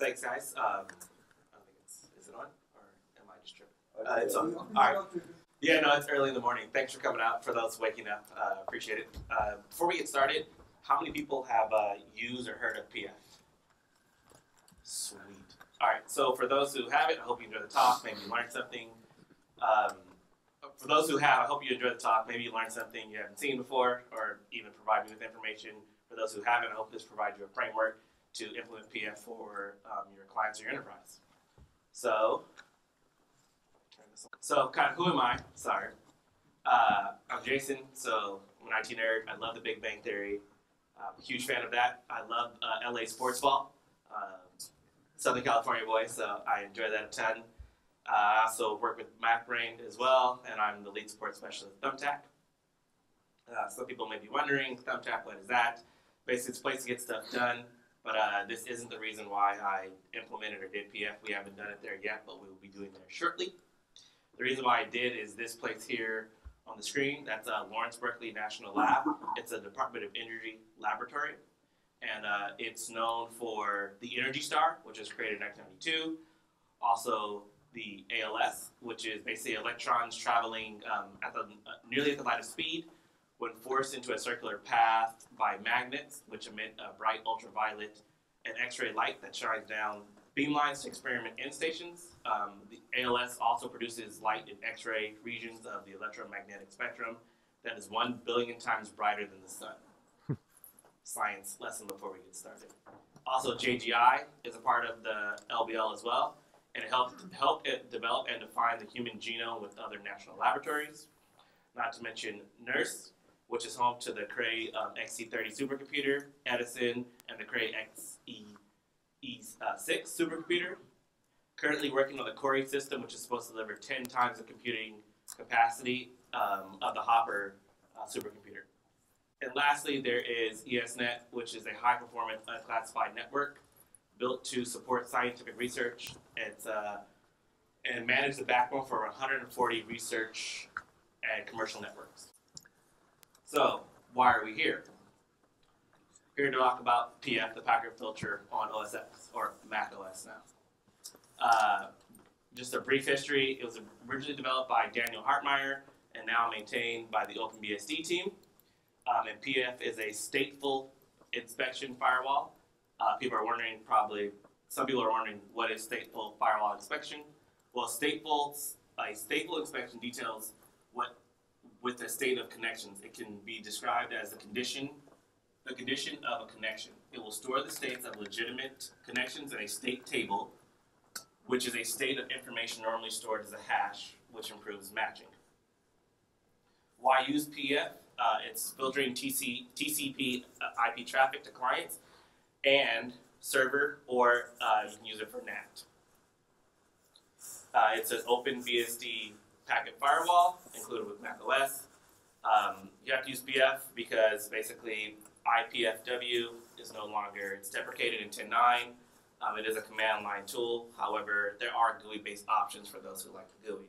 Thanks, guys. I don't think is it on, or am I just tripping? It's on. All right. Yeah, no, it's early in the morning. Thanks for coming out. For those waking up, appreciate it. Before we get started, how many people have used or heard of PF? Sweet. All right. So for those who haven't, I hope you enjoy the talk. Maybe you learned something. For those who have, I hope you enjoy the talk. Maybe you learned something you haven't seen before, or even provide me with information. For those who haven't, I hope this provides you a framework to implement PF for your clients or your enterprise. So kind of who am I? Sorry. I'm Jason. So I'm an IT nerd. I love the Big Bang Theory. I'm a huge fan of that. I love LA sports ball. Southern California boy, so I enjoy that a ton. I also work with MacBrain as well, and I'm the lead support specialist at Thumbtack. Some people may be wondering, Thumbtack, what is that? Basically, it's a place to get stuff done, but this isn't the reason why I implemented or did PF. We haven't done it there yet, but we will be doing it there shortly. The reason why I did is this place here on the screen. That's Lawrence Berkeley National Lab. It's a Department of Energy laboratory, and it's known for the Energy Star, which was created in 1992. Also, the ALS, which is basically electrons traveling nearly at the light of speed when forced into a circular path by magnets, which emit bright ultraviolet and X-ray light that shines down beam lines to experiment end stations. The ALS also produces light in X-ray regions of the electromagnetic spectrum that is 1 billion times brighter than the sun. Science lesson before we get started. Also, JGI is a part of the LBL as well, and it helped it develop and define the human genome with other national laboratories. Not to mention NERSC, which is home to the Cray XC30 supercomputer, Edison, and the Cray XE6 supercomputer. Currently working on the Cori system, which is supposed to deliver 10 times the computing capacity of the Hopper supercomputer. And lastly, there is ESNet, which is a high-performance unclassified network built to support scientific research. It's and manage the backbone for 140 research and commercial networks. So, why are we here? Here to talk about PF, the packet filter on OS X, or Mac OS now. Just a brief history, it was originally developed by Daniel Hartmeyer and now maintained by the OpenBSD team. And PF is a stateful inspection firewall. People are wondering, some people are wondering, what is stateful firewall inspection? Well, a stateful inspection details with the state of connections. It can be described as the condition of a connection. It will store the states of legitimate connections in a state table, which is a state of information normally stored as a hash, which improves matching. Why use PF? It's filtering TCP IP traffic to clients and server, or you can use it for NAT. It's an OpenBSD packet firewall included with macOS. You have to use PF because basically IPFW is no longer, it's deprecated in 10.9. It is a command line tool. However, there are GUI-based options for those who like the GUI.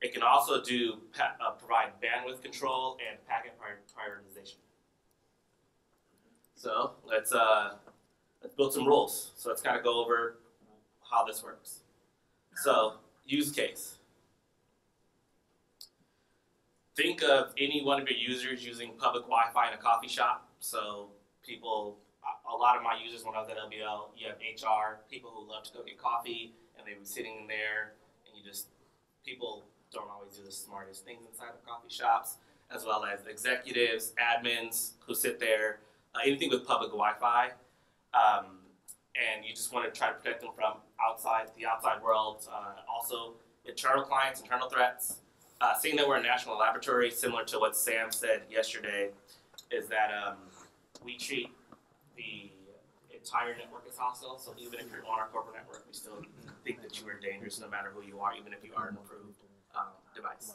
It can also provide bandwidth control and packet prioritization. So let's build some rules. So let's kind of go over how this works. So use case. Think of any one of your users using public Wi-Fi in a coffee shop. So a lot of my users when I was at LBL, you have HR, people who love to go get coffee, and they were sitting in there, and people don't always do the smartest things inside of coffee shops, as well as executives, admins who sit there, anything with public Wi-Fi, and you just want to try to protect them from the outside world. Also, internal clients, internal threats. Seeing that we're a national laboratory, similar to what Sam said yesterday, is that we treat the entire network as hostile. So even if you're on our corporate network, we still think that you are dangerous no matter who you are, even if you are an approved device.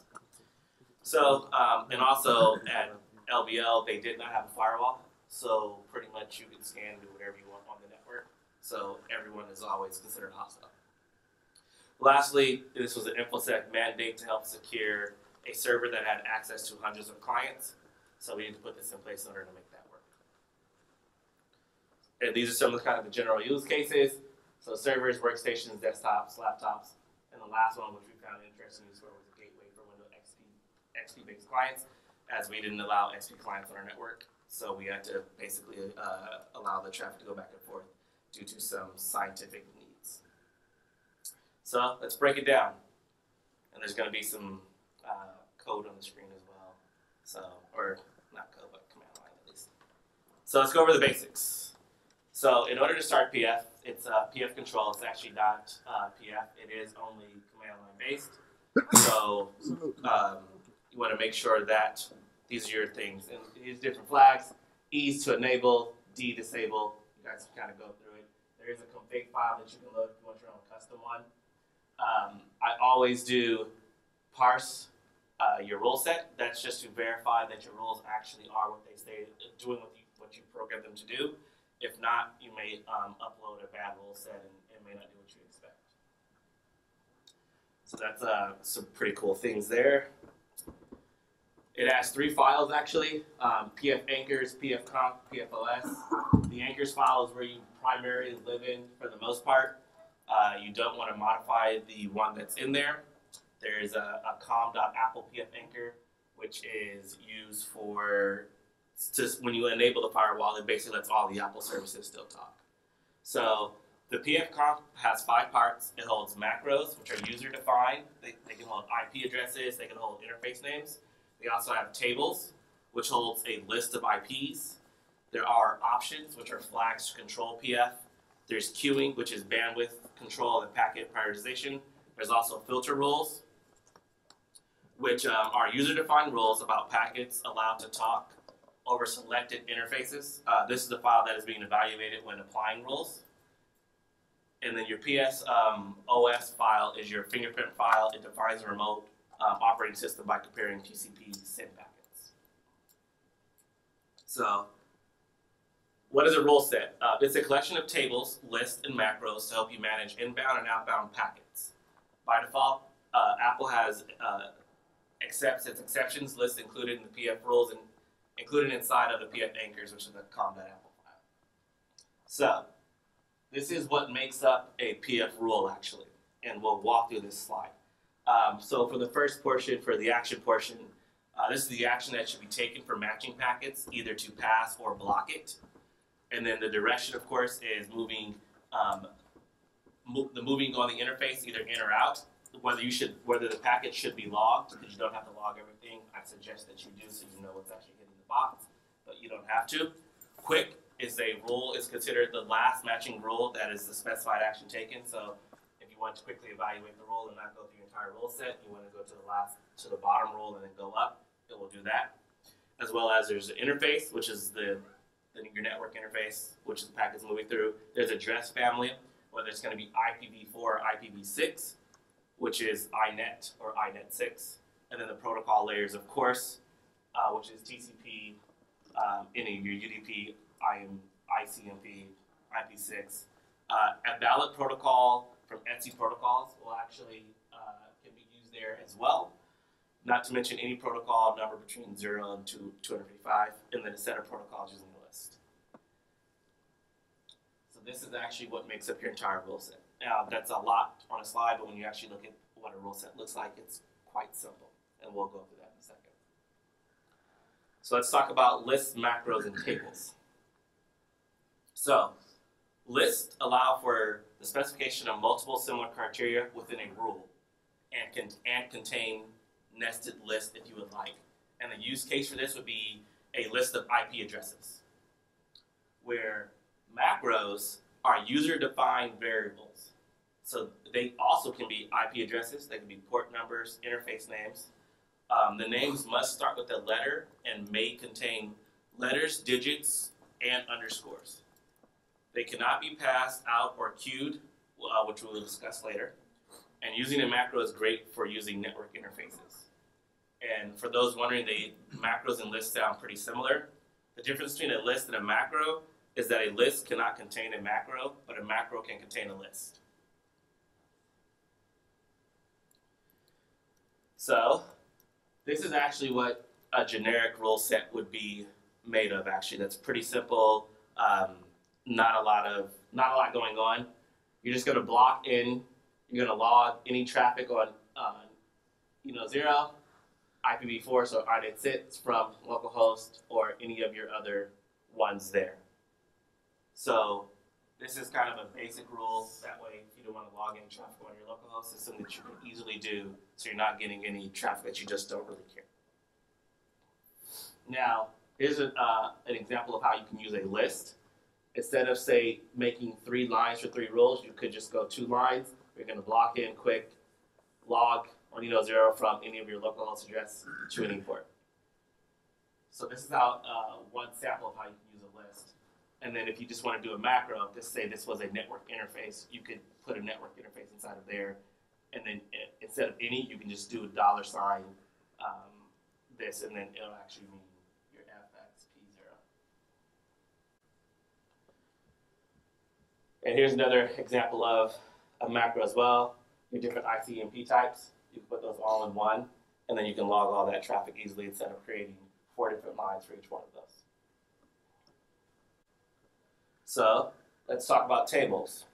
So, and also at LBL, they did not have a firewall. So pretty much you can scan and do whatever you want on the network. So everyone is always considered hostile. Lastly, this was an InfoSec mandate to help secure a server that had access to hundreds of clients. So we need to put this in place in order to make that work. And these are some of the kind of the general use cases. So servers, workstations, desktops, laptops. And the last one, which we found interesting, is where was a gateway for Windows XP-based clients, as we didn't allow XP clients on our network. So we had to basically allow the traffic to go back and forth due to some scientific needs. So let's break it down. And there's going to be some code on the screen as well. So, or not code, but command line at least. So let's go over the basics. So in order to start PF, it's PF control. It's actually not PF. It is only command line based. So you want to make sure that these are your things. And these different flags. E's to enable, D disable. You guys can kind of go through it. There is a config file that you can load if you want your own custom one. I always do parse your rule set. That's just to verify that your rules actually are what they say, doing what you program them to do. If not, you may upload a bad rule set and it may not do what you expect. So that's some pretty cool things there. It has 3 files actually, PF anchors, PF conf, PFOS. The anchors file is where you primarily live in for the most part. You don't want to modify the one that's in there. There's a com.apple PF anchor, which is used for when you enable the firewall, it basically lets all the Apple services still talk. So the PF conf has 5 parts. It holds macros, which are user defined. They can hold IP addresses. They can hold interface names. They also have tables, which holds a list of IPs. There are options, which are flags to control PF. There's queuing, which is bandwidth control and packet prioritization. There's also filter rules, which are user-defined rules about packets allowed to talk over selected interfaces. This is the file that is being evaluated when applying rules. And then your PS OS file is your fingerprint file. It defines a remote operating system by comparing TCP SYN packets. So what is a rule set? It's a collection of tables, lists, and macros to help you manage inbound and outbound packets. By default, Apple has accepts its exceptions list included in the PF rules and included inside of the PF anchors, which is the com.apple file. So this is what makes up a PF rule actually, and we'll walk through this slide. So for the first portion, for the action portion, this is the action that should be taken for matching packets, either to pass or block it. And then the direction, of course, is moving moving on the interface, either in or out. Whether the packet should be logged, because you don't have to log everything. I suggest that you do, so you know what's actually hitting the box, but you don't have to. Quick is a rule, is considered the last matching rule that is the specified action taken. So if you want to quickly evaluate the rule and not go through your entire rule set, you want to go to the bottom rule and then go up, it will do that. As well as there's the interface, which is your network interface, which is the packets moving through. There's address family, whether it's going to be IPv4 or IPv6, which is INET or INET6. And then the protocol layers, of course, which is TCP, any your UDP, ICMP, IP6. A valid protocol from Etsy protocols will actually can be used there as well. Not to mention any protocol number between 0 and 255, and then a set of protocols using the list. So this is actually what makes up your entire rule set. Now, that's a lot on a slide, but when you actually look at what a rule set looks like, it's quite simple, and we'll go through that in a second. So let's talk about lists, macros, and tables. So lists allow for the specification of multiple similar criteria within a rule and contain nested lists if you would like. And the use case for this would be a list of IP addresses, where macros are user-defined variables. So they also can be IP addresses, they can be port numbers, interface names. The names must start with a letter and may contain letters, digits, and underscores. They cannot be passed out or queued, which we will discuss later. And using a macro is great for using network interfaces. And for those wondering, macros and lists sound pretty similar. The difference between a list and a macro is that a list cannot contain a macro, but a macro can contain a list. So this is actually what a generic rule set would be made of, actually. That's pretty simple. not a lot going on. You're just going to block in. You're going to log any traffic on 0, IPv4, so it sits from localhost or any of your other ones there. So this is kind of a basic rule. That way, if you don't want to log any traffic on your localhost, it's something that you can easily do, so you're not getting any traffic that you just don't really care. Now, here's an example of how you can use a list. Instead of, say, making 3 lines for 3 rules, you could just go 2 lines. You're going to block in quick log on 0 from any of your localhost address to any port. So this is how one sample of how you can use a list. And then if you just want to do a macro, just say this was a network interface, you could put a network interface inside of there. And then instead of any, you can just do a $, this, and then it'll actually mean your FXP0. And here's another example of a macro as well. Your different ICMP types, you can put those all in one, and then you can log all that traffic easily instead of creating 4 different lines for each one of those. So let's talk about tables.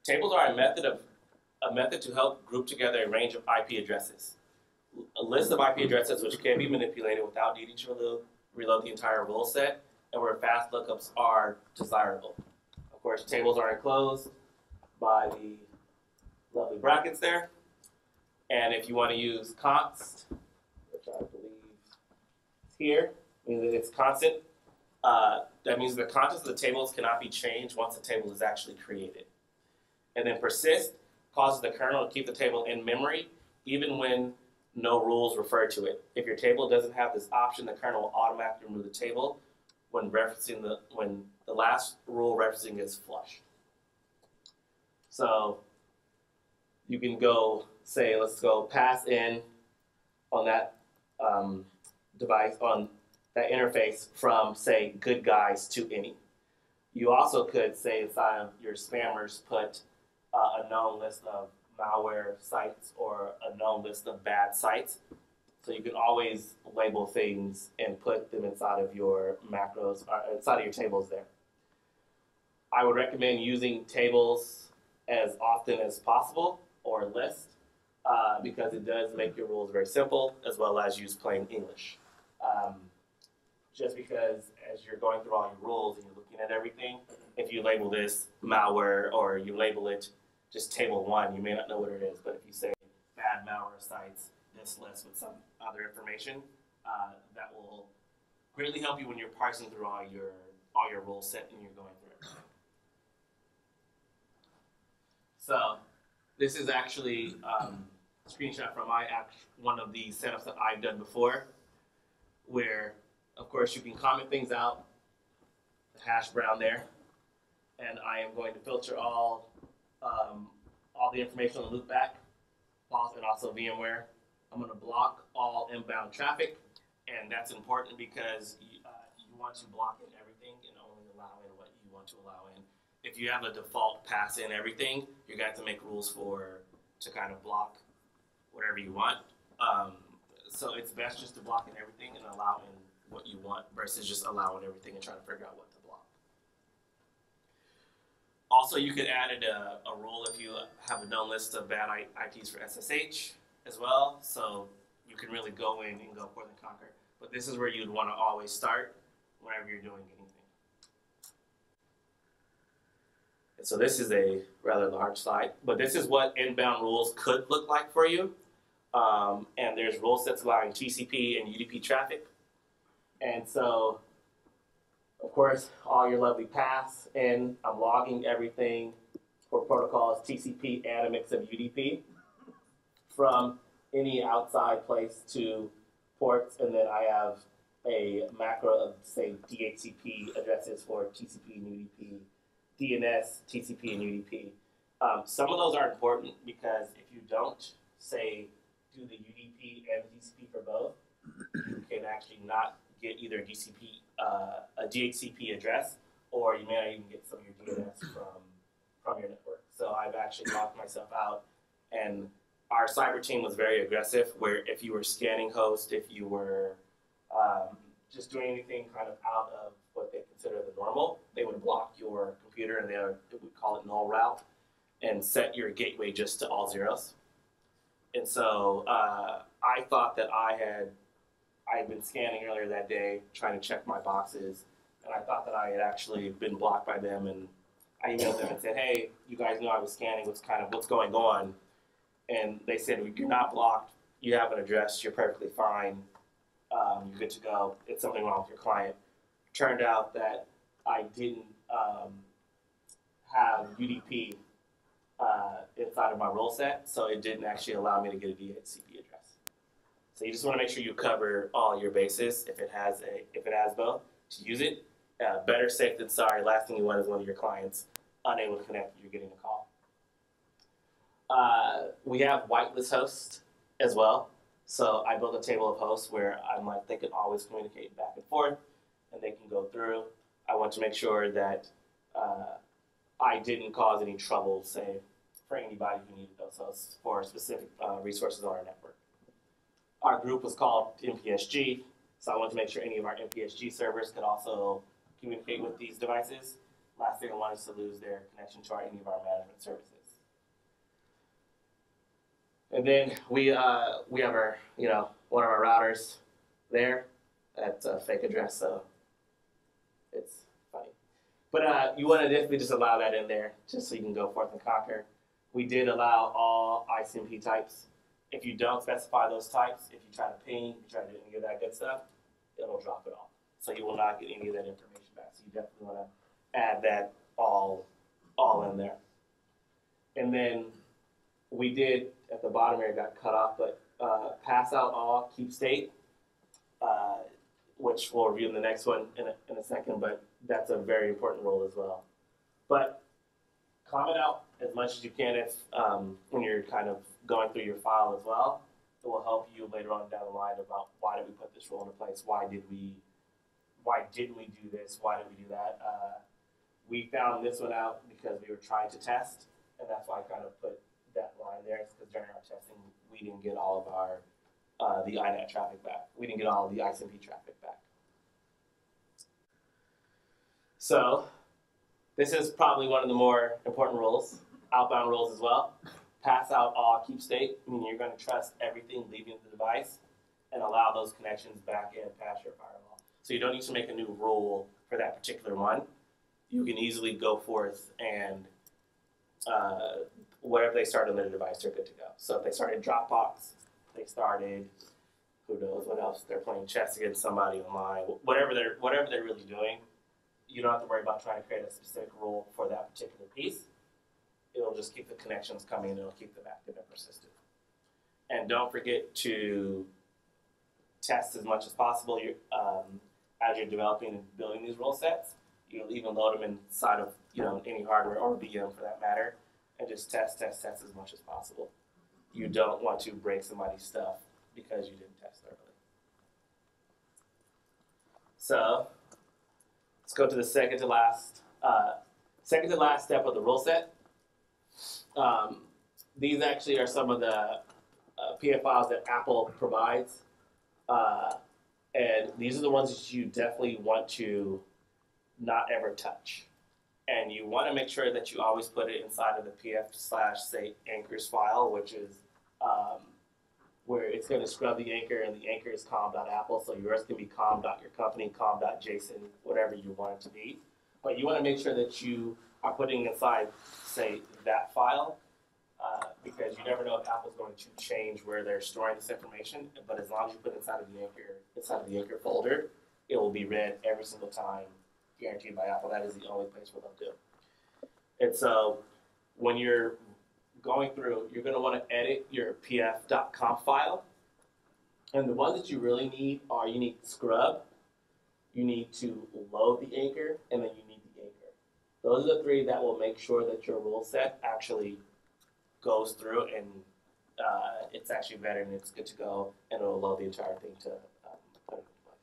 Tables are a method to help group together a range of IP addresses. A list of IP addresses which can be manipulated without needing to reload the entire rule set, and where fast lookups are desirable. Of course, tables are enclosed by the lovely brackets there. And if you want to use const, which I believe is here, means that it's constant. That means the contents of the tables cannot be changed once the table is actually created. And then persist causes the kernel to keep the table in memory even when no rules refer to it. If your table doesn't have this option, the kernel will automatically remove the table when the last rule referencing is flushed. So you can go say, let's go pass in on that device, on that interface from, say, good guys to any. You also could say inside of your spammers put a known list of malware sites or a known list of bad sites. So you can always label things and put them inside of your macros, or inside of your tables there. I would recommend using tables as often as possible, or a list, because it does make your rules very simple, as well as use plain English. Just because as you're going through all your rules and you're looking at everything, if you label this malware or you label it just table 1, you may not know what it is, but if you say bad malware sites, this list with some other information, that will greatly help you when you're parsing through all your rule set and you're going through it. So this is actually a screenshot from one of the setups that I've done before, where of course you can comment things out, the hash brown there, and I am going to filter all the information on the loopback, and also VMware. I'm going to block all inbound traffic, and that's important because you want to block in everything and only allow in what you want to allow in. If you have a default pass in everything, you're going to have to make rules to kind of block whatever you want. So it's best just to block in everything and allow in what you want versus just allowing everything and trying to figure out what to block. Also, you could add a rule if you have a known list of bad IPs for SSH as well, so you can really go in and go forth and conquer. But this is where you'd want to always start whenever you're doing anything. And so this is a rather large slide, but this is what inbound rules could look like for you. And there's rule sets allowing TCP and UDP traffic. And so, of course, all your lovely paths, and I'm logging everything for protocols TCP and a mix of UDP from any outside place to ports, and then I have a macro of, say, DHCP addresses for TCP and UDP, DNS, TCP, and UDP. Some of those are important because if you don't, say, do the UDP and the TCP for both, you can actually not get either a DHCP address, or you may not even get some of your DNS from your network. So I've actually locked myself out, and our cyber team was very aggressive, where if you were scanning host, if you were just doing anything kind of out of consider the normal, they would block your computer and they would call it null route and set your gateway just to all zeros. And so I thought that I had been scanning earlier that day trying to check my boxes, and I thought that I had actually been blocked by them, and I emailed them and said, hey, you guys know I was scanning, what's going on? And they said, you're not blocked, you have an address, you're perfectly fine, you're good to go, it's something wrong with your client. Turned out that I didn't have UDP inside of my rule set, so it didn't actually allow me to get a DHCP address. So you just want to make sure you cover all your bases if it has both to use it. Better safe than sorry. Last thing you want is one of your clients unable to connect. You're getting a call. We have whitelist hosts as well. So I built a table of hosts where I'm like they can always communicate back and forth, and they can go through. I want to make sure that I didn't cause any trouble, say, for anybody who needed those hosts for specific resources on our network. Our group was called MPSG, so I wanted to make sure any of our MPSG servers could also communicate with these devices. Last thing I wanted is to lose their connection to any of our management services. And then we have our, one of our routers there. That's a fake address, so it's funny. But you want to definitely just allow that in there, just so you can go forth and conquer. We did allow all ICMP types. If you don't specify those types, if you try to ping, you try to do any of that good stuff, it'll drop it off. So you will not get any of that information back. So you definitely want to add that all in there. And then we did, at the bottom here, it got cut off, but pass out all, keep state, which we'll review in the next one in a second, but that's a very important role as well. But comment out as much as you can if when you're kind of going through your file as well. It will help you later on down the line about why did we put this rule into place, why didn't we do this, why did we do that. We found this one out because we were trying to test, and that's why I kind of put that line there, because during our testing we didn't get all of our the INET traffic back. We didn't get all of the ICMP traffic back. So this is probably one of the more important rules, outbound rules as well. Pass out all, keep state, meaning you're going to trust everything leaving the device and allow those connections back in past your firewall. So you don't need to make a new rule for that particular one. You can easily go forth and whatever they start on their device, they're good to go. So if they started Dropbox, they started, who knows what else, they're playing chess against somebody online, whatever they're really doing, you don't have to worry about trying to create a specific rule for that particular piece. It'll just keep the connections coming and it'll keep them active and persistent. And don't forget to test as much as possible as you're developing and building these rule sets. You'll even load them inside of any hardware or VM for that matter, and just test as much as possible. You don't want to break somebody's stuff because you didn't test thoroughly. So let's go to the second to last step of the rule set. These actually are some of the PF files that Apple provides, and these are the ones that you definitely want to not ever touch. And you want to make sure that you always put it inside of the pf/say anchors file, which is where it's going to scrub the anchor, and the anchor is com.apple, so yours can be com.yourcompany, com.json, whatever you want it to be. But you want to make sure that you are putting inside, say, that file, because you never know if Apple's going to change where they're storing this information. But as long as you put it inside of the anchor folder, it will be read every single time, guaranteed by Apple. That is the only place where they'll do. And so when you're going through, you're going to want to edit your pf.conf file. And the ones that you really need are, you need scrub, you need to load the anchor, and then you need the anchor. Those are the three that will make sure that your rule set actually goes through and it's actually better and it's good to go, and it'll load the entire thing to put it in place.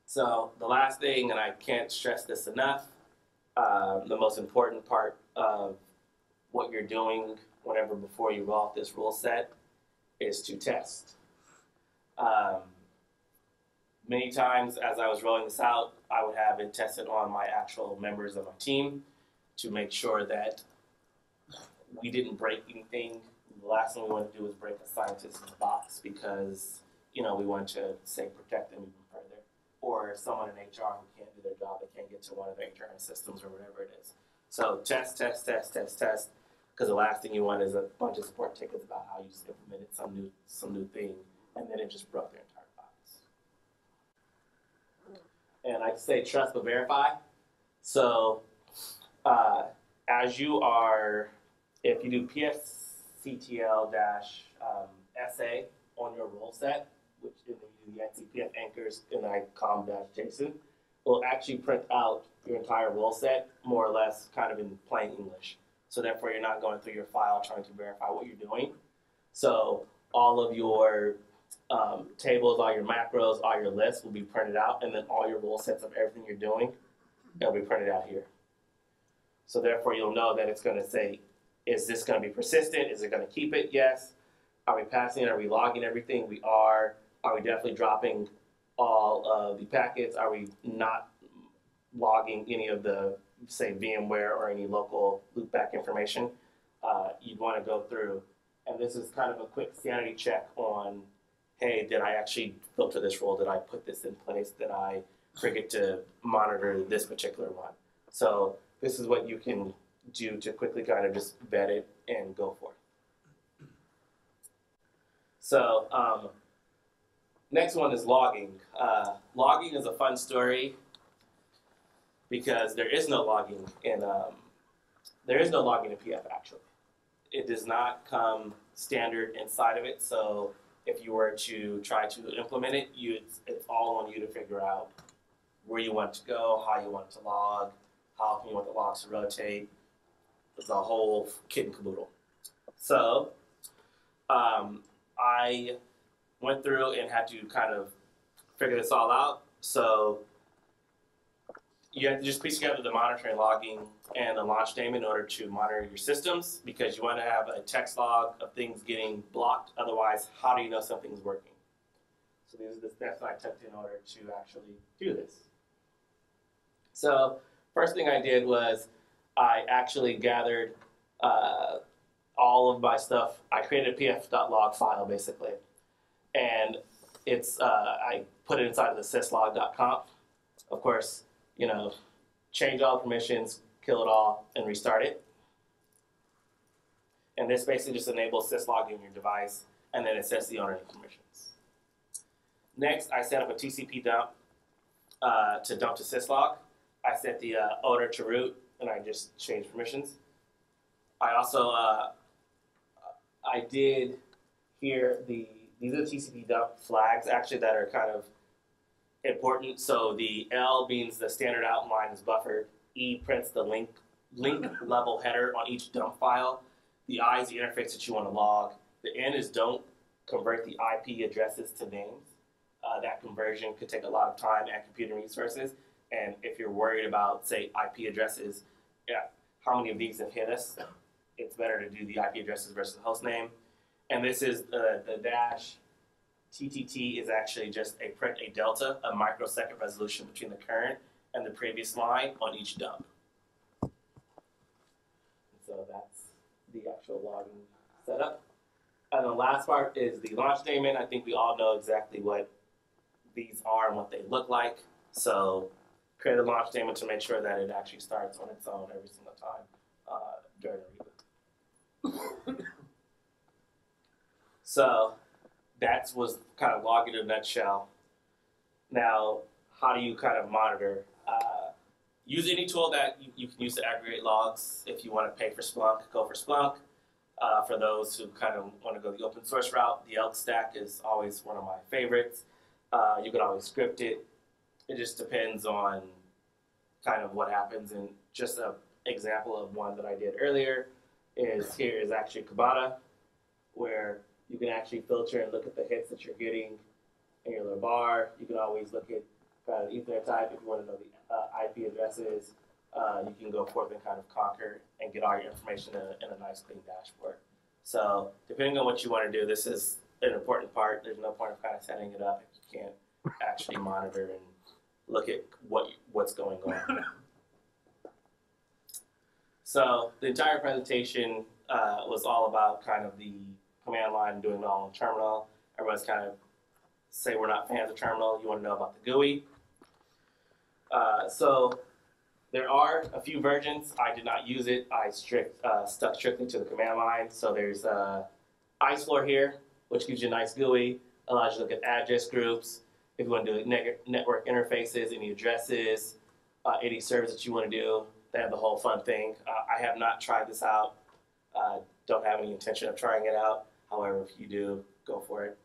So the last thing, and I can't stress this enough, the most important part of what you're doing before you roll off this rule set is to test. Many times as I was rolling this out, I would have it tested on my actual members of my team to make sure that we didn't break anything. The last thing we want to do is break a scientist's box because, we want to, say, protect them even further. Or someone in HR who can't do their job, they can't get to one of the HR systems or whatever it is. So test, test, test, test, test, because the last thing you want is a bunch of support tickets about how you just implemented some new thing, and then it just broke their entire box. And I say trust but verify. So as you are, if you do PFCTL-SA on your role set, which is the NCPF anchors and I com-JSON, will actually print out your entire role set more or less kind of in plain English. So therefore you're not going through your file trying to verify what you're doing. So all of your tables, all your macros, all your lists will be printed out, and then all your role sets of everything you're doing, it'll be printed out here. So therefore you'll know that it's going to say, is this going to be persistent? Is it going to keep it? Yes. Are we passing it? Are we logging everything? We are. Are we definitely dropping all of the packets? Are we not logging any of the, say, VMware or any local loopback information? You'd want to go through, and this is kind of a quick sanity check on, hey, did I actually filter this role? Did I put this in place? Did I forget to monitor this particular one? So this is what you can do to quickly kind of just vet it and go for it. So next one is logging. Logging is a fun story because there is no logging in PF actually. It does not come standard inside of it. So if you were to try to implement it, it's all on you to figure out where you want to go, how you want to log, how you want the logs to rotate. It's a whole kit and caboodle. So I went through and had to kind of figure this all out. So you have to just piece together the monitoring, logging, and the launch name in order to monitor your systems, because you want to have a text log of things getting blocked. Otherwise, how do you know something's working? So these are the steps I took in order to actually do this. So first thing I did was I actually gathered all of my stuff. I created a pf.log file basically, and it's I put it inside of the syslog.conf. Of course, change all permissions, kill it all, and restart it. And this basically just enables syslogging your device, and then it sets the owner permissions. Next, I set up a TCP dump to dump to syslog. I set the owner to root, and I just changed permissions. I also I did here these are the TCP dump flags actually that are kind of important. So the L means the standard outline is buffered. E prints the link level header on each dump file. The I is the interface that you want to log. The N is don't convert the IP addresses to names. That conversion could take a lot of time and computing resources. And if you're worried about, say, IP addresses, how many of these have hit us, it's better to do the IP addresses versus the host name. And this is the dash TTT is actually just a print a delta, a microsecond resolution between the current and the previous line on each dump. And so that's the actual logging setup. And the last part is the launch statement. I think we all know exactly what these are and what they look like. So create a launch statement to make sure that it actually starts on its own every single time during a reboot. So that was kind of logging in a nutshell. Now, how do you kind of monitor? Use any tool that you can use to aggregate logs. If you want to pay for Splunk, go for Splunk. For those who kind of want to go the open source route, the Elk stack is always one of my favorites. You can always script it. It just depends on kind of what happens. And just an example of one that I did earlier is here is actually Kibana, where you can actually filter and look at the hits that you're getting in your little bar. You can always look at kind of Ethernet type if you want to know the IP addresses. You can go forth and kind of conquer and get all your information in a nice clean dashboard. So depending on what you want to do, this is an important part. There's no point of kind of setting it up if you can't actually monitor and look at what's going on. So the entire presentation was all about kind of the command line, doing it all in terminal. Everyone's kind of say we're not fans of terminal. You want to know about the GUI. So there are a few versions. I did not use it. I stuck strictly to the command line. So there's IceFloor here, which gives you a nice GUI, allows you to look at address groups. If you want to do network interfaces, any addresses, any service that you want to do, they have the whole fun thing. I have not tried this out. Don't have any intention of trying it out. However, if you do, go for it.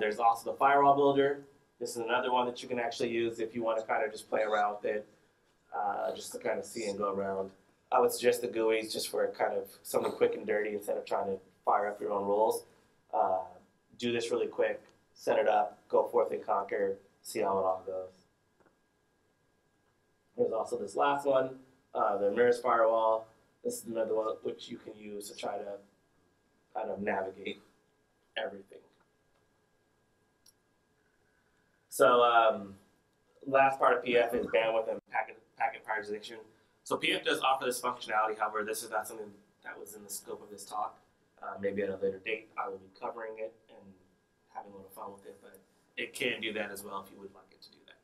There's also the firewall builder. This is another one that you can actually use if you want to kind of just play around with it, just to kind of see and go around. I would suggest the GUIs just for kind of something quick and dirty instead of trying to fire up your own rules. Do this really quick, set it up, go forth and conquer, see how it all goes. There's also this last one, the mirrors firewall. This is another one which you can use to try to kind of navigate everything. So last part of PF is bandwidth and packet prioritization. So PF does offer this functionality, however, this is not something that was in the scope of this talk. Maybe at a later date I will be covering it and having a little fun with it, but it can do that as well if you would like it to do that.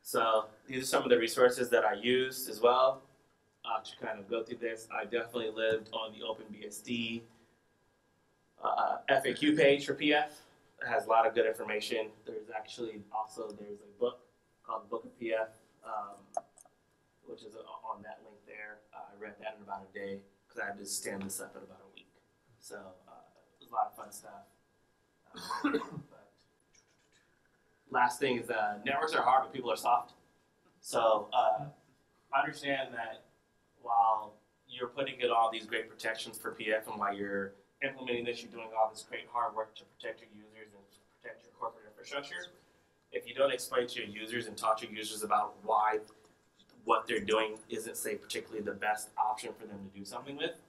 So these are some of the resources that I used as well to kind of go through this. I definitely lived on the OpenBSD FAQ page for PF. It has a lot of good information. There's actually also a book called The Book of PF, which is on that link there. I read that in about a day because I had to stand this up in about a week. So it was a lot of fun stuff. But last thing is networks are hard, but people are soft. So understand that while you're putting in all these great protections for PF and while you're implementing this, you're doing all this great hard work to protect your users and to protect your corporate infrastructure. If you don't explain to your users and talk to your users about why what they're doing isn't, say, particularly the best option for them to do something with,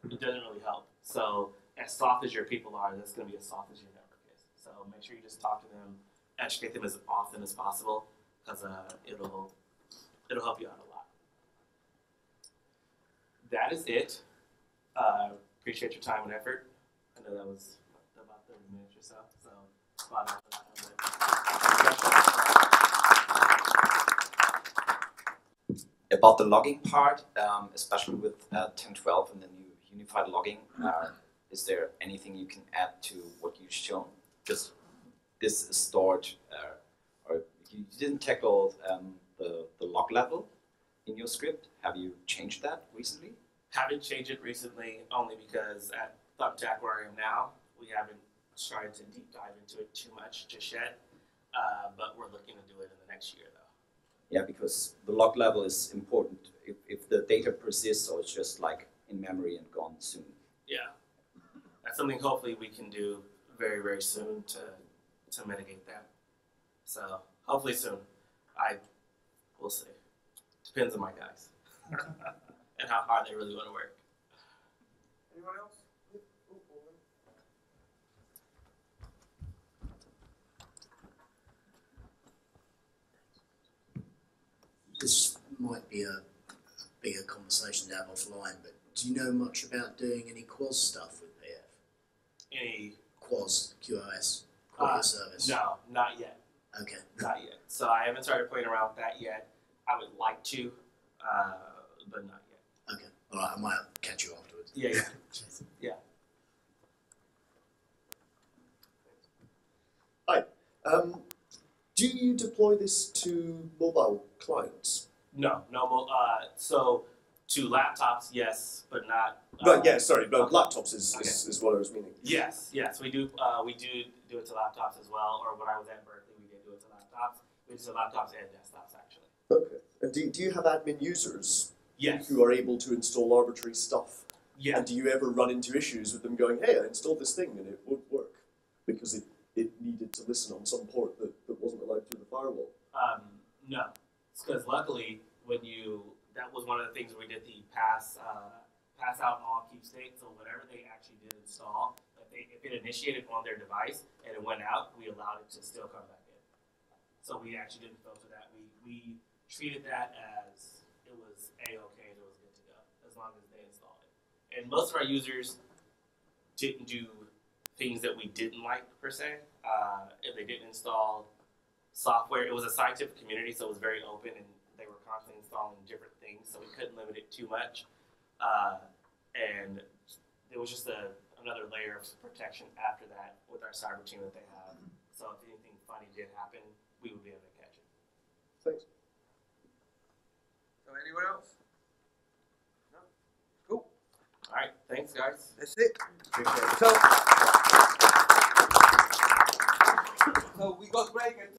it doesn't really help. So as soft as your people are, that's going to be as soft as your network is. So make sure you just talk to them, educate them as often as possible, because it'll help you out a lot. That is it. Appreciate your time and effort. I know that was about 30 minutes or so. So spot on for that. About the logging part, especially with 10.12 and the new unified logging, is there anything you can add to what you've shown? Because this is stored, or you didn't tackle the log level in your script. Have you changed that recently? Haven't changed it recently, only because at Thumbtack, where I am now, we haven't tried to deep dive into it too much just yet, but we're looking to do it in the next year, though. Yeah, because the log level is important. If the data persists, or it's just like in memory and gone soon. Yeah, that's something hopefully we can do very, very soon to mitigate that. So hopefully soon. We'll see. Depends on my guys. And how hard they really want to work. Anyone else? This might be a bigger conversation to have offline, but do you know much about doing any QoS stuff with PF? Any QoS, QoS, quality of service? No, not yet. Okay. Not yet. So I haven't started playing around with that yet. I would like to, but not yet. Okay. All right. I might catch you afterwards. Yeah. Yeah. Hi. Do you deploy this to mobile clients? No. So to laptops, yes, but not. Right. Yeah. Sorry, but okay. Laptops is what I was meaning. Yes. We do. We do it to laptops as well. Or when I was at Berkeley, we did do it to laptops. We did to laptops and desktops actually. Okay. And do you have admin users? Yes. Who are able to install arbitrary stuff? Yeah. And do you ever run into issues with them going, hey, I installed this thing and it won't work because it needed to listen on some port that wasn't allowed through the firewall? No. It's because luckily that was one of the things we did the pass pass out all keepstakes, so whatever they actually did install, if it initiated on their device and it went out, we allowed it to still come back in. So we actually didn't filter that. We treated that as it was A-okay, it was good to go, as long as they installed it. And most of our users didn't do things that we didn't like, per se. If they didn't install software, it was a scientific community, so it was very open, and they were constantly installing different things, so we couldn't limit it too much. And it was just another layer of protection after that with our cyber team that they have. So if anything funny did happen, we would be able to catch it. Thanks. So anyone else? No? Cool. All right, thanks, guys. That's it. Appreciate it. So we got break at